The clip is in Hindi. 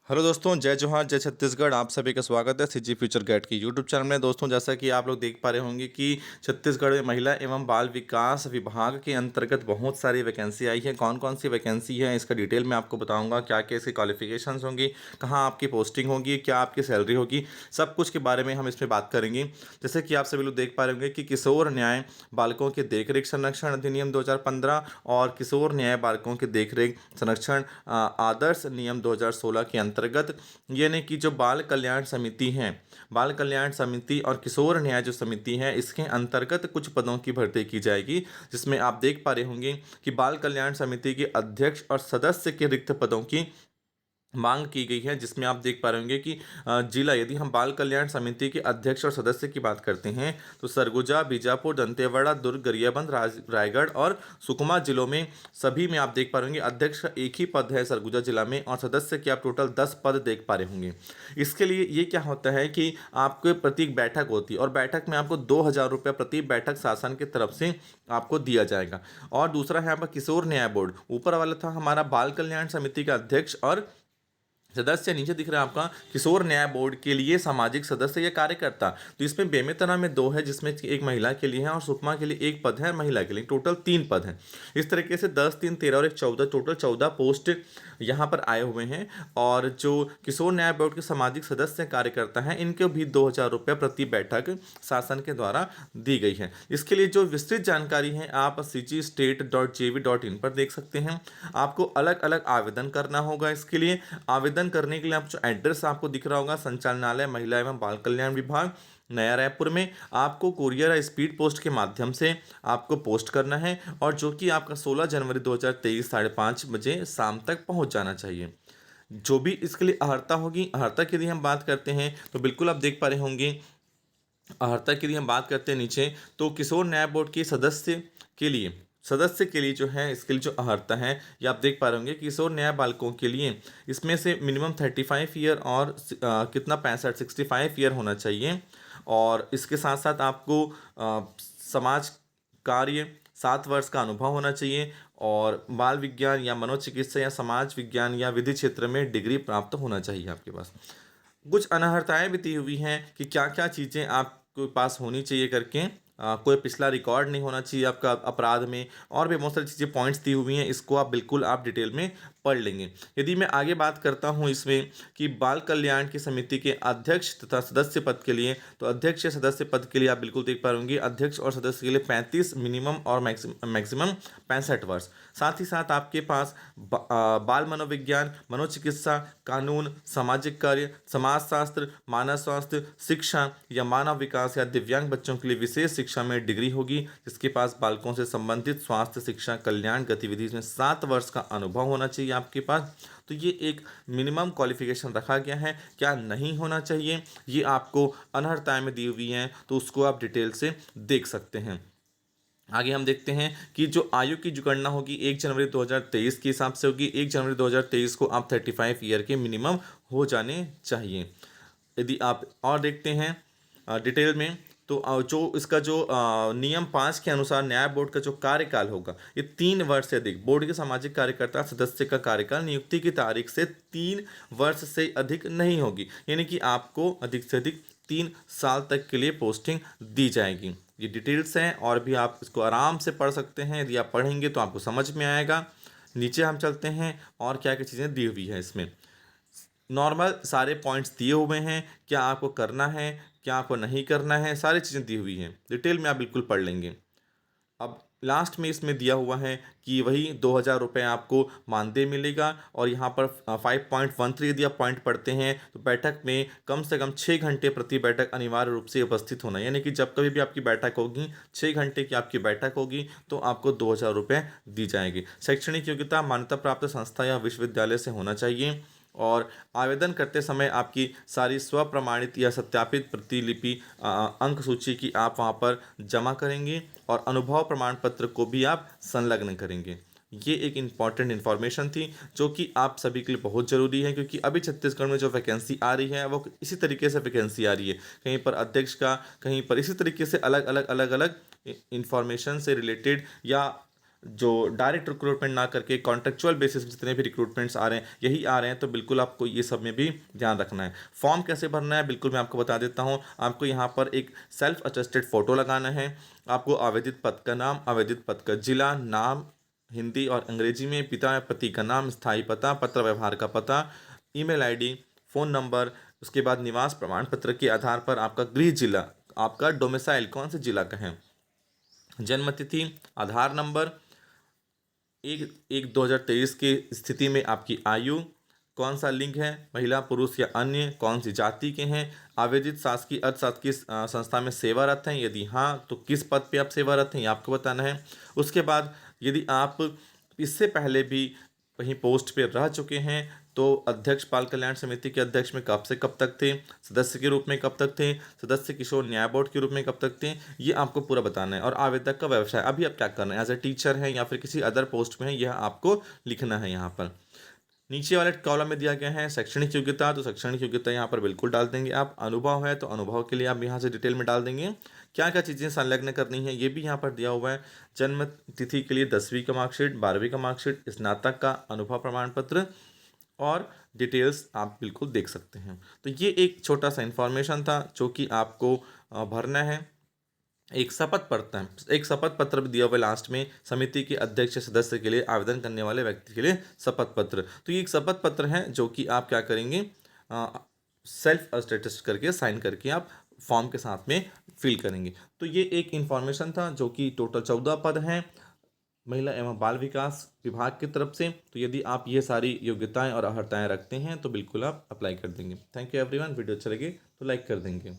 हेलो दोस्तों, जय जोहार, जय छत्तीसगढ़। आप सभी का स्वागत है सीजी फ्यूचर गाइड की यूट्यूब चैनल में। दोस्तों, जैसा कि आप लोग देख पा रहे होंगे कि छत्तीसगढ़ में महिला एवं बाल विकास विभाग के अंतर्गत बहुत सारी वैकेंसी आई है। कौन कौन सी वैकेंसी है इसका डिटेल मैं आपको बताऊंगा। क्या क्या इसकी क्वालिफिकेशंस होंगी, कहाँ आपकी पोस्टिंग होगी, क्या आपकी सैलरी होगी, सब कुछ के बारे में हम इसमें बात करेंगे। जैसे कि आप सभी लोग देख पा रहे होंगे कि किशोर न्याय बालकों के देखरेख संरक्षण अधिनियम 2015 और किशोर न्याय बालकों के देखरेख संरक्षण आदर्श नियम 2016 के अंतर्गत, यानी कि जो बाल कल्याण समिति है, बाल कल्याण समिति और किशोर न्याय जो समिति है, इसके अंतर्गत कुछ पदों की भर्ती की जाएगी। जिसमें आप देख पा रहे होंगे कि बाल कल्याण समिति के अध्यक्ष और सदस्य के रिक्त पदों की मांग की गई है। जिसमें आप देख पा रहे होंगे कि जिला, यदि हम बाल कल्याण समिति के अध्यक्ष और सदस्य की बात करते हैं तो सरगुजा, बीजापुर, दंतेवाड़ा, दुर्ग, गरियाबंद, रायगढ़ और सुकमा जिलों में सभी में आप देख पा रहे होंगे अध्यक्ष का एक ही पद है सरगुजा जिला में, और सदस्य के आप टोटल 10 पद देख पा रहे होंगे। इसके लिए ये क्या होता है कि आपके प्रति एक बैठक होती है और बैठक में आपको 2,000 रुपये प्रति बैठक शासन की तरफ से आपको दिया जाएगा। और दूसरा है आपका किशोर न्याय बोर्ड। ऊपर वाला था हमारा बाल कल्याण समिति का अध्यक्ष और सदस्य, नीचे दिख रहा है आपका किशोर न्याय बोर्ड के लिए सामाजिक सदस्य या कार्यकर्ता। तो इसमें बेमेतरा में 2 है, जिसमें एक महिला के लिए है और सुकमा के लिए 1 पद है, महिला के लिए टोटल 3 पद हैं। इस तरीके से 10, 3, 13 और 1 14, टोटल 14 पोस्ट यहाँ पर आए हुए हैं। और जो किशोर न्याय बोर्ड के सामाजिक सदस्य कार्यकर्ता हैं, इनको भी 2,000 रुपये प्रति बैठक शासन के द्वारा दी गई है। इसके लिए जो विस्तृत जानकारी है आप cgstate.jv.in पर देख सकते हैं। आपको अलग अलग आवेदन करना होगा। इसके लिए आवेदन करने के लिए आप जो एड्रेस आपको दिख रहा होगा, संचालनालय महिला एवं बाल कल्याण विभाग, नया रायपुर में, आपको कोरियर या स्पीड पोस्ट के माध्यम से आपको पोस्ट करना है, और जो कि आपका 16 जनवरी 2023 5:30 बजे शाम तक पहुंच जाना चाहिए। जो भी इसके लिए अहर्ता होगी, अहर्ता की यदि हम बात करते हैं तो बिल्कुल आप देख पा रहे होंगे, अहर्ता की यदि हम बात करते हैं नीचे, तो किशोर न्याय बोर्ड के सदस्य के लिए जो है, इसके लिए जो अहर्ता है ये आप देख पा रहे होंगे। किशोर न्याय बालकों के लिए इसमें से मिनिमम 35 ईयर और कितना 65 ईयर होना चाहिए। और इसके साथ साथ आपको समाज कार्य 7 वर्ष का अनुभव होना चाहिए, और बाल विज्ञान या मनोचिकित्सा या समाज विज्ञान या विधि क्षेत्र में डिग्री प्राप्त होना चाहिए आपके पास। कुछ अनर्हताएं भी दी हुई हैं कि क्या क्या चीज़ें आपके पास होनी चाहिए करके। कोई पिछला रिकॉर्ड नहीं होना चाहिए आपका अपराध में, और भी बहुत सारी चीज़ें पॉइंट्स दी हुई हैं। इसको आप बिल्कुल आप डिटेल में पढ़ लेंगे। यदि मैं आगे बात करता हूं इसमें कि बाल कल्याण की समिति के अध्यक्ष तथा सदस्य पद के लिए, तो अध्यक्ष या सदस्य पद के लिए आप बिल्कुल देख पा होंगे अध्यक्ष और सदस्य के लिए 35 मिनिमम और मैक्सिमम 65 वर्ष। साथ ही साथ आपके पास बाल मनोविज्ञान, मनोचिकित्सा, कानून, सामाजिक कार्य, समाजशास्त्र, मानव स्वास्थ्य, शिक्षा या मानव विकास या दिव्यांग बच्चों के लिए विशेष शिक्षा में डिग्री होगी, जिसके पास बालकों से संबंधित स्वास्थ्य, शिक्षा, कल्याण गतिविधि में 7 वर्ष का अनुभव होना चाहिए आपके पास। तो ये एक मिनिमम क्वालिफिकेशन रखा गया है। क्या नहीं होना चाहिए ये आपको अनर्हताएं में दी हुई हैं, तो उसको आप डिटेल से देख सकते हैं। आगे हम देखते हैं कि जो आयु की जो गणना होगी 1 जनवरी 2023 के हिसाब से होगी। 1 जनवरी 2023 को आप 35 ईयर के मिनिमम हो जाने चाहिए। यदि आप और देखते हैं डिटेल में, तो जो इसका जो नियम 5 के अनुसार न्याय बोर्ड का जो कार्यकाल होगा ये 3 वर्ष से अधिक, बोर्ड के सामाजिक कार्यकर्ता सदस्य का कार्यकाल नियुक्ति की तारीख से 3 वर्ष से अधिक नहीं होगी। यानी कि आपको अधिक से अधिक 3 साल तक के लिए पोस्टिंग दी जाएगी। ये डिटेल्स हैं और भी आप इसको आराम से पढ़ सकते हैं। यदि आप पढ़ेंगे तो आपको समझ में आएगा। नीचे हम चलते हैं और क्या क्या चीज़ें दी हुई है इसमें। नॉर्मल सारे पॉइंट्स दिए हुए हैं, क्या आपको करना है, क्या आपको नहीं करना है, सारी चीज़ें दी हुई हैं। डिटेल में आप बिल्कुल पढ़ लेंगे। अब लास्ट में इसमें दिया हुआ है कि वही 2,000 रुपये आपको मानदेय मिलेगा। और यहाँ पर 5.13 यदि आप पॉइंट पढ़ते हैं तो बैठक में कम से कम 6 घंटे प्रति बैठक अनिवार्य रूप से उपस्थित होना। यानी कि जब कभी भी आपकी बैठक होगी, 6 घंटे की आपकी बैठक होगी, तो आपको 2,000 रुपये दी जाएगी। शैक्षणिक योग्यता मान्यता प्राप्त संस्था या विश्वविद्यालय से होना चाहिए। और आवेदन करते समय आपकी सारी स्वप्रमाणित या सत्यापित प्रतिलिपि अंक सूची की आप वहाँ पर जमा करेंगे, और अनुभव प्रमाण पत्र को भी आप संलग्न करेंगे। ये एक इम्पॉर्टेंट इन्फॉर्मेशन थी जो कि आप सभी के लिए बहुत ज़रूरी है, क्योंकि अभी छत्तीसगढ़ में जो वैकेंसी आ रही है वो इसी तरीके से वैकेंसी आ रही है। कहीं पर अध्यक्ष का, कहीं पर इसी तरीके से अलग अलग इंफॉर्मेशन से रिलेटेड या जो डायरेक्ट रिक्रूटमेंट ना करके कॉन्ट्रेक्चुअल बेसिस जितने भी रिक्रूटमेंट्स आ रहे हैं यही आ रहे हैं, तो बिल्कुल आपको ये सब में भी ध्यान रखना है। फॉर्म कैसे भरना है बिल्कुल मैं आपको बता देता हूँ। आपको यहाँ पर एक सेल्फ अटेस्टेड फ़ोटो लगाना है। आपको आवेदित पद का नाम, आवेदित पद का जिला, नाम हिंदी और अंग्रेजी में, पिता या पति का नाम, स्थायी पता, पत्र व्यवहार का पता, ईमेल आईडी, फ़ोन नंबर, उसके बाद निवास प्रमाण पत्र के आधार पर आपका गृह जिला, आपका डोमिसाइल कौन से जिला का है, जन्म तिथि, आधार नंबर, 1/1/2023 की स्थिति में आपकी आयु, कौन सा लिंग है, महिला पुरुष या अन्य, कौन सी जाति के हैं, आवेदित शासकीय अर्धशासकीय संस्था में सेवारत हैं, यदि हाँ तो किस पद पे आप सेवारत हैं ये आपको बताना है। उसके बाद यदि आप इससे पहले भी कहीं पोस्ट पे रह चुके हैं तो अध्यक्ष बाल कल्याण समिति के अध्यक्ष में कब से कब तक थे, सदस्य के रूप में कब तक थे, सदस्य किशोर न्याय बोर्ड के रूप में कब तक थे, ये आपको पूरा बताना है। और आवेदक का व्यवसाय अभी आप क्या कर रहे हैं, एज ए टीचर हैं या फिर किसी अदर पोस्ट में है, यह आपको लिखना है यहाँ पर। नीचे वाले कॉलम में दिया गया है शैक्षणिक योग्यता, तो शैक्षणिक योग्यता यहाँ पर बिल्कुल डाल देंगे आप। अनुभव है तो अनुभव के लिए आप यहाँ से डिटेल में डाल देंगे। क्या क्या चीज़ें संलग्न करनी है ये भी यहाँ पर दिया हुआ है। जन्म तिथि के लिए 10वीं का मार्कशीट, 12वीं का मार्कशीट, स्नातक का अनुभव प्रमाण पत्र और डिटेल्स आप बिल्कुल देख सकते हैं। तो ये एक छोटा सा इन्फॉर्मेशन था जो कि आपको भरना है। एक शपथ पत्र है, एक शपथ पत्र भी दिया हुआ है लास्ट में, समिति के अध्यक्ष सदस्य के लिए आवेदन करने वाले व्यक्ति के लिए शपथ पत्र। तो ये एक शपथ पत्र है जो कि आप क्या करेंगे, सेल्फ अटेस्ट करके साइन करके आप फॉर्म के साथ में फिल करेंगे। तो ये एक इन्फॉर्मेशन था जो कि टोटल 14 पद हैं महिला एवं बाल विकास विभाग की तरफ से। तो यदि आप ये सारी योग्यताएं और अर्हताएं रखते हैं तो बिल्कुल आप अप्लाई कर देंगे। Thank you everyone. वीडियो अच्छा लगे तो लाइक कर देंगे।